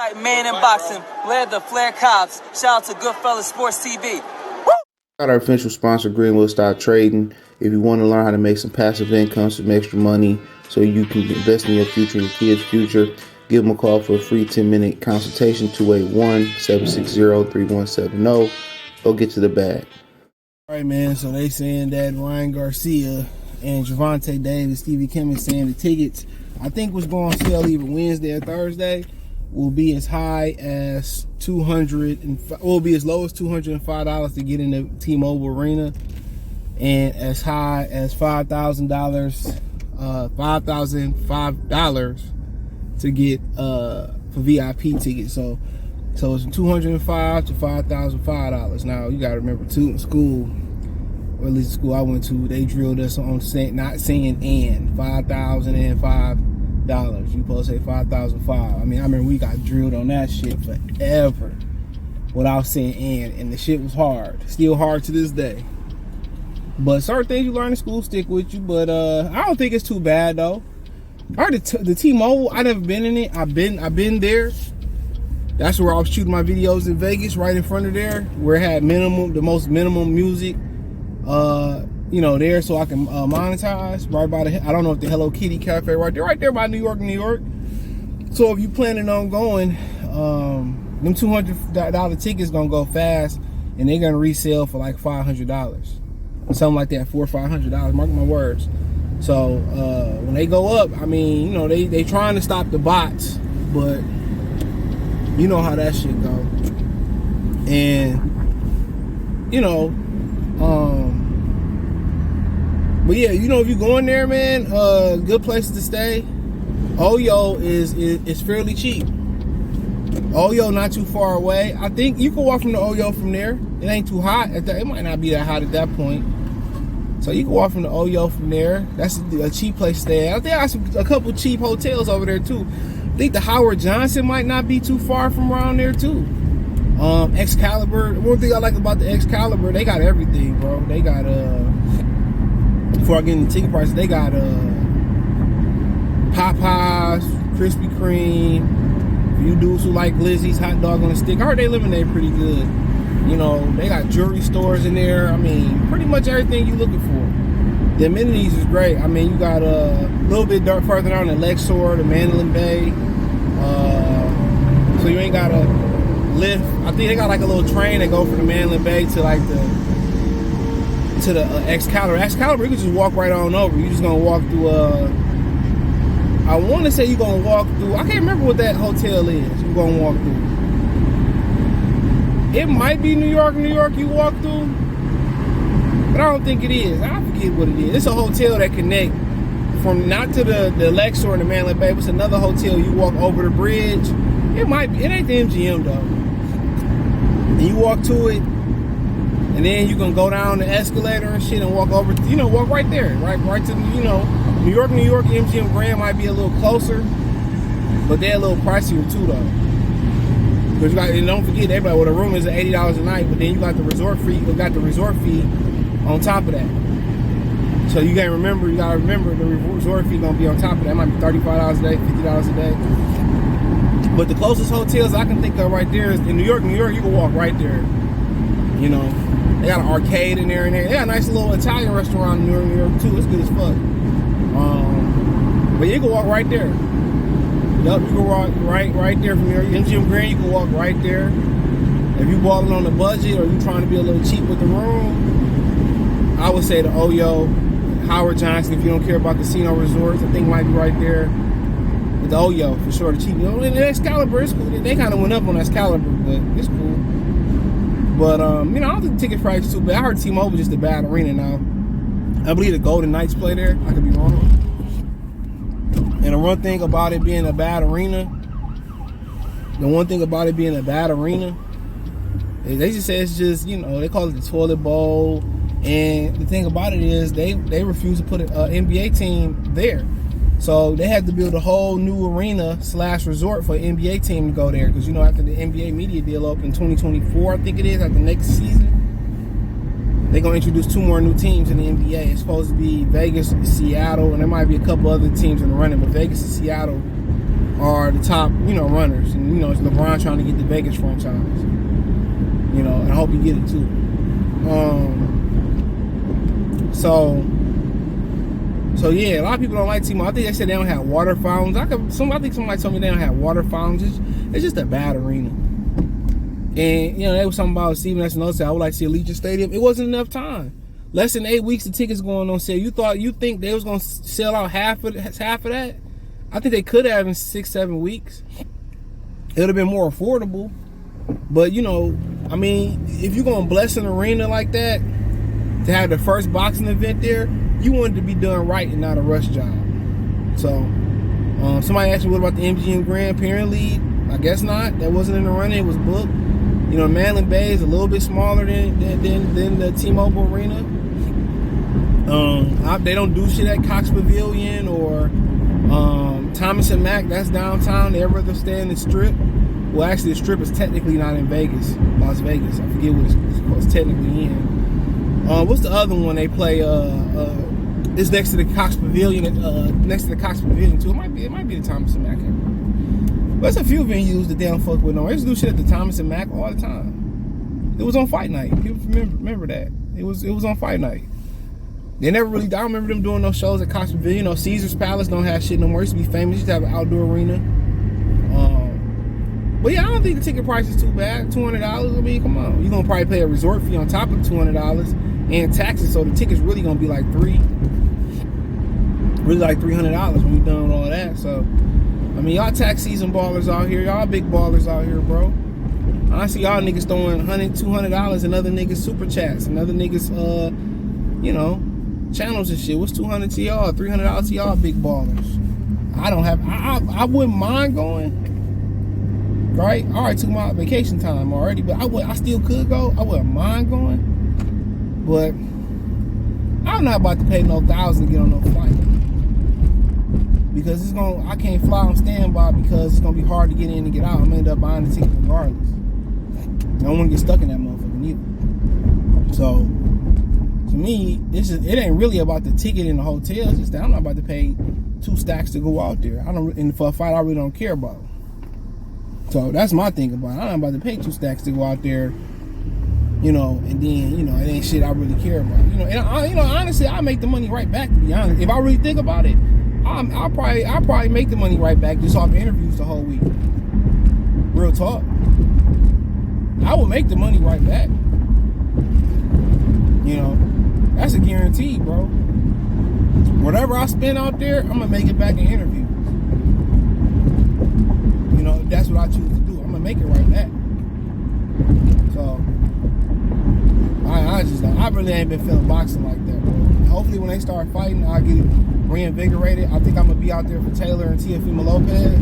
Fight man in boxing, led the Flair Cops. Shout out to Goodfellas Sports TV. Got our official sponsor, Greenwood Stock Trading. If you want to learn how to make some passive income, some extra money, so you can invest in your future and your kids' future, give them a call for a free 10-minute consultation, 281-760-3170. Go get to the bag. All right, man, so they saying that Ryan Garcia and Gervonta Davis, Stevie Kim is saying the tickets, I think was going on sale either Wednesday or Thursday, will be as high as will be as low as $205 to get in the T-Mobile Arena, and as high as $5,005 to get for VIP tickets. So it's $205 to $5,005. Now you gotta remember too, in school, or at least the school I went to, they drilled us on not saying and $5,005. You supposed to say $5,005. I mean, I remember we got drilled on that shit forever without saying and the shit was hard. Still hard to this day. But certain things you learn in school stick with you. But I don't think it's too bad though. I heard the T-Mobile, I never been in it. I've been there. That's where I was shooting my videos in Vegas, right in front of there, where it had the most minimum music, there, so I can monetize right by I don't know if the Hello Kitty Cafe right there by New York. So if you planning on going, them $200 tickets gonna go fast, and they're gonna resell for like $500, something like that, $400 or $500. Mark my words. So when they go up, I mean, they trying to stop the bots, but you know how that shit go. And but yeah, if you go in there, man, good places to stay. Oyo is fairly cheap. Oyo not too far away. I think you can walk from the Oyo from there. It ain't too hot it might not be that hot at that point. So you can walk from the Oyo from there. That's a cheap place to stay. I think I got a couple cheap hotels over there too. I think the Howard Johnson might not be too far from around there too. Excalibur. One thing I like about the Excalibur, they got everything, bro. They got before I get into the ticket prices, they got Popeyes, Krispy Kreme. If you dudes who like Lizzie's hot dog on a stick, I heard they lemonade pretty good. They got jewelry stores in there. I mean, pretty much everything you looking for. The amenities is great. I mean, you got a little bit further down the Lexor, the Mandalay Bay. So you ain't got to lift. I think they got like a little train that go from the Mandalay Bay to like the Excalibur. Excalibur, you can just walk right on over. You just gonna walk through. I want to say you're gonna walk through. I can't remember what that hotel is. You're gonna walk through. It might be New York. You walk through, but I don't think it is. I forget what it is. It's a hotel that connect from not to the Lexor and the Mandalay Bay. It's another hotel. You walk over the bridge. It might be. It ain't the MGM though. And you walk to it, and then you can go down the escalator and shit and walk over. Walk right there, right to New York. MGM Grand might be a little closer, but they're a little pricier too though. Because and don't forget, everybody, the room is $80 a night, but then you got the resort fee. You got the resort fee on top of that. So you gotta remember the resort fee gonna be on top of that. It might be $35 a day, $50 a day. But the closest hotels I can think of right there is in New York. You can walk right there. They got an arcade in there. They got a nice little Italian restaurant in New York too. It's good as fuck. But you can walk right there. Yup, you can walk right there from your MGM Grand. You can walk right there. If you balling on a budget or you trying to be a little cheap with the room, I would say the Oyo, Howard Johnson. If you don't care about casino resorts, I think it might be right there. But the Oyo for sure, the cheap. And the Excalibur is cool. They kind of went up on Excalibur, but it's cool. But I don't think the ticket price is too bad. I heard T-Mobile just a bad arena now. I believe the Golden Knights play there. I could be wrong. And the one thing about it being a bad arena, they just say it's just, they call it the toilet bowl. And the thing about it is they refuse to put an NBA team there. So they had to build a whole new arena / resort for an NBA team to go there. Because, after the NBA media deal up in 2024, I think it is, after next season, they're going to introduce 2 more new teams in the NBA. It's supposed to be Vegas, Seattle, and there might be a couple other teams in the running, but Vegas and Seattle are the top, runners. And, it's LeBron trying to get the Vegas franchise. And I hope he get it too. So yeah, a lot of people don't like T-Mobile. I think they said they don't have water fountains. I think somebody told me they don't have water fountains. It's just a bad arena. And they was talking about Steven S. said I would like to see Allegiant Stadium. It wasn't enough time. Less than 8 weeks, the tickets going on sale. You think they was gonna sell out half of that? I think they could have in 6-7 weeks. It would have been more affordable. But if you're gonna bless an arena like that to have the first boxing event there, you want it to be done right and not a rush job. So somebody asked me what about the MGM Grand? Apparently, I guess not. That wasn't in the running. It was booked. Mandalay Bay is a little bit smaller than the T-Mobile Arena. They don't do shit at Cox Pavilion or Thomas and Mack. That's downtown. They rather stay in the Strip. Well, actually, the Strip is technically not in Vegas, Las Vegas. I forget what it's technically in. What's the other one they play? It's next to the Cox Pavilion. Too. It might be the Thomas and Mack. But there's a few venues that they don't fuck with. No, they used to do shit at the Thomas and Mack all the time. It was on Fight Night. People remember that. It was on Fight Night. They never really. I don't remember them doing those shows at Cox Pavilion. Caesar's Palace don't have shit no more. It used to be famous. Used to have an outdoor arena. But yeah, I don't think the ticket price is too bad. $200. I mean, come on. You're gonna probably pay a resort fee on top of $200 and taxes, so the ticket's really gonna be like $300 when you're done with all that. So, I mean, y'all tax season ballers out here. Y'all big ballers out here, bro. I see y'all niggas throwing $100, $200 and other niggas super chats and other niggas, channels and shit. What's $200 to y'all? $300 to y'all big ballers. I wouldn't mind going. Right? I already took my vacation time already, but I still could go. I wouldn't mind going. But I'm not about to pay no $1,000 to get on no flight. Because I can't fly on standby because it's gonna be hard to get in and get out. I'm gonna end up buying the ticket regardless. I don't wanna get stuck in that motherfucker neither. So to me, it ain't really about the ticket in the hotel. It's just that I'm not about to pay 2 stacks to go out there. And for a fight I really don't care about. So that's my thing about it. I'm not about to pay 2 stacks to go out there, and then, it ain't shit I really care about. Honestly, I make the money right back, to be honest. If I really think about it, I'll probably make the money right back just off interviews the whole week. Real talk. I will make the money right back. That's a guarantee, bro. Whatever I spend out there, I'm gonna make it back in interviews. If that's what I choose to do, I'm gonna make it right back. So I really ain't been feeling boxing like that, bro. Hopefully when they start fighting, I'll get reinvigorated. I think I'm gonna be out there for Taylor and Teofimo Lopez.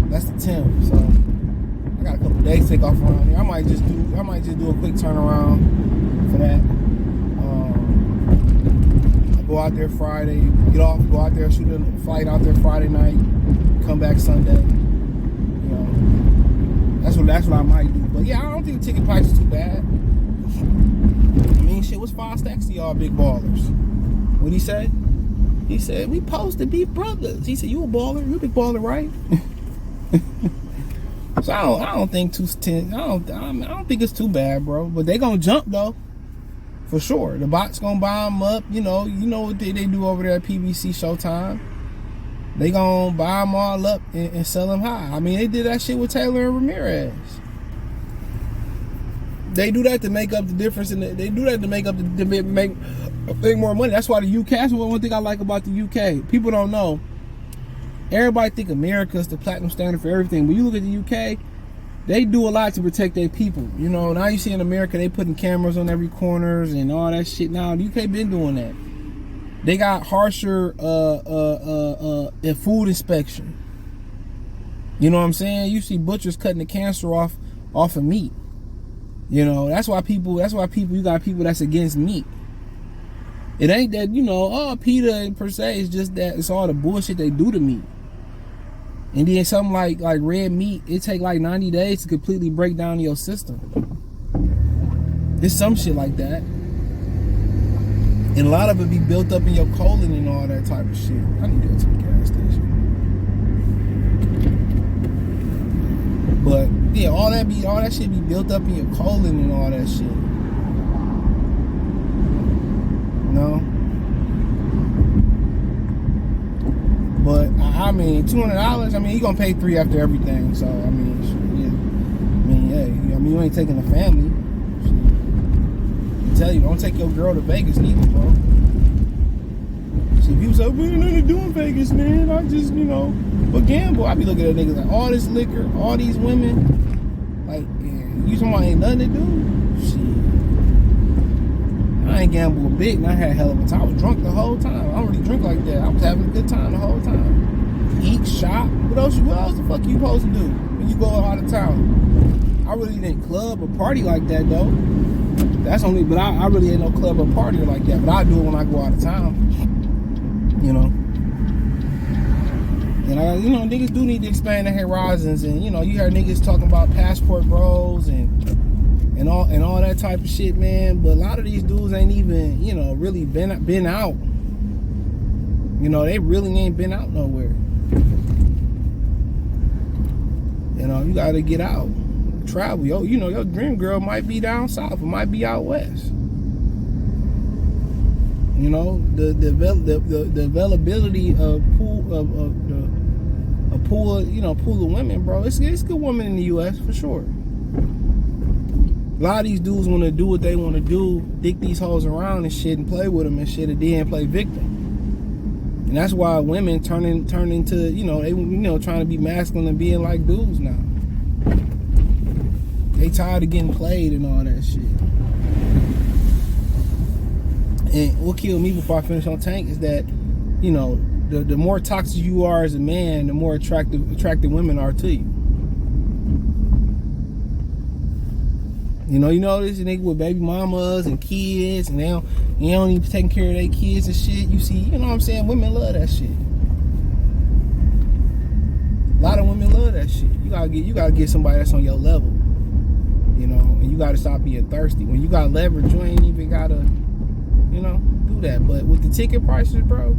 That's the 10th, so I got a couple days to take off around here. I might just do a quick turnaround for that. I go out there Friday, get off, go out there, shoot a flight out there Friday night, come back Sunday. That's what I might do. But yeah, I don't think the ticket price is too bad. I mean, shit, what's 5 stacks to y'all big ballers? What'd he say? He said, we supposed to be brothers. He said, you a baller? You a big baller, right? So I don't think 210. I don't think it's too bad, bro. But they gonna jump though, for sure. The bots gonna buy them up. You know what they do over there at PBC Showtime. They gonna buy them all up and sell them high. I mean, they did that shit with Taylor and Ramirez. They do that to make up the difference, they do that to make more money. That's why the UK. That's one thing I like about the UK. People don't know. Everybody think America's the platinum standard for everything, but you look at the UK, they do a lot to protect their people. Now you see in America they putting cameras on every corners and all that shit. Now the UK been doing that. They got harsher food inspection. You know what I'm saying? You see butchers cutting the cancer off of meat. That's why you got people that's against meat. It ain't that, PETA per se, it's just that it's all the bullshit they do to meat. And then something like red meat, it take like 90 days to completely break down your system. There's some shit like that. And a lot of it be built up in your colon and all that type of shit. I need to go to the gas station. all that shit be built up in your colon and all that shit. You know? But I mean, $200. I mean, you gonna pay $300 after everything. So I mean, you ain't taking the family. I tell you, don't take your girl to Vegas neither, bro. See, people say, we ain't nothing to do in Vegas, man. I just, but gamble. I be looking at niggas like all this liquor, all these women. Like, yeah, you talking about ain't nothing to do? Shit. I ain't gamble a bit, and I had a hell of a time. I was drunk the whole time. I don't really drink like that. I was having a good time the whole time. Eat, shop. What else the fuck you supposed to do when you go out of town? I really didn't club or party like that, though. That's only, but I really ain't no club or party like that. But I do it when I go out of town. And niggas do need to expand their horizons. And you hear niggas talking about passport bros and all that type of shit, man. But a lot of these dudes ain't even really been out. They really ain't been out nowhere. You gotta get out, travel. Your dream girl might be down south, it might be out west. The availability of pool of women, bro. It's good women in the U.S. for sure. A lot of these dudes want to do what they want to do, dick these hoes around and shit, and play with them and shit, and then play victim. And that's why women turn into they trying to be masculine and being like dudes now. They tired of getting played and all that shit. And what killed me before I finish on Tank is that, the more toxic you are as a man, the more attractive women are to you. You this nigga with baby mamas and kids, and they don't even taking care of their kids and shit. You see, what I'm saying? Women love that shit. A lot of women love that shit. You gotta get somebody that's on your level. And you gotta stop being thirsty. When you got leverage, you ain't even gotta do that. But with the ticket prices, bro,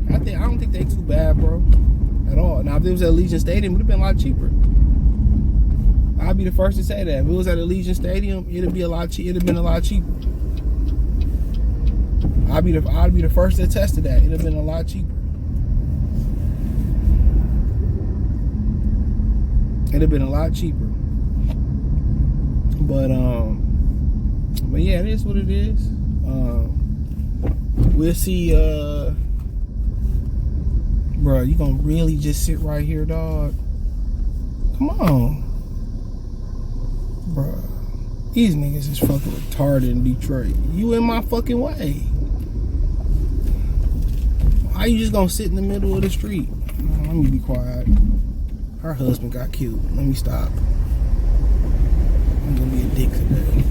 I don't think they too bad, bro, at all. Now, if it was at Allegiant Stadium, it would have been a lot cheaper. I'd be the first to say that. If it was at Allegiant Stadium, it'd been a lot cheaper. I'd be the first to attest to that. It'd have been a lot cheaper. It'd have been a lot cheaper. But yeah, it is what it is. We'll see. Bro, you gonna really just sit right here, dog? Come on, bro. These niggas is fucking retarded in Detroit. You in my fucking way. Why you just gonna sit in the middle of the street? Let me be quiet. Her husband got killed. Let me stop. I'm gonna be a dick today.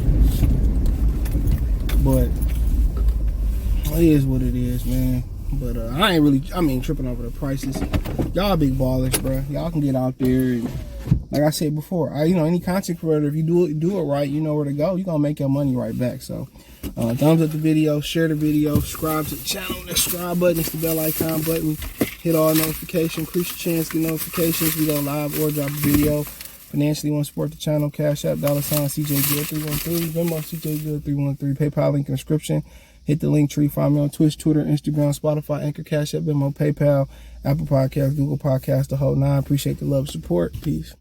But it is what it is, man. But I ain't tripping over the prices. Y'all big ballers, bro. Y'all can get out there and, like I said before, any content creator, if you do it right, you know where to go. You're gonna make your money right back. So thumbs up the video, share the video, subscribe to the channel. The subscribe button, it's the bell icon button. Hit all notifications, increase your chance to get notifications. We go live or drop a video. Financially want to support the channel, Cash App, $CJGood313, Venmo, CJGood313, PayPal link in the description. Hit the link tree, find me on Twitch, Twitter, Instagram, Spotify, Anchor, Cash App, Venmo, PayPal, Apple Podcasts, Google Podcasts, the whole nine. Appreciate the love and support. Peace.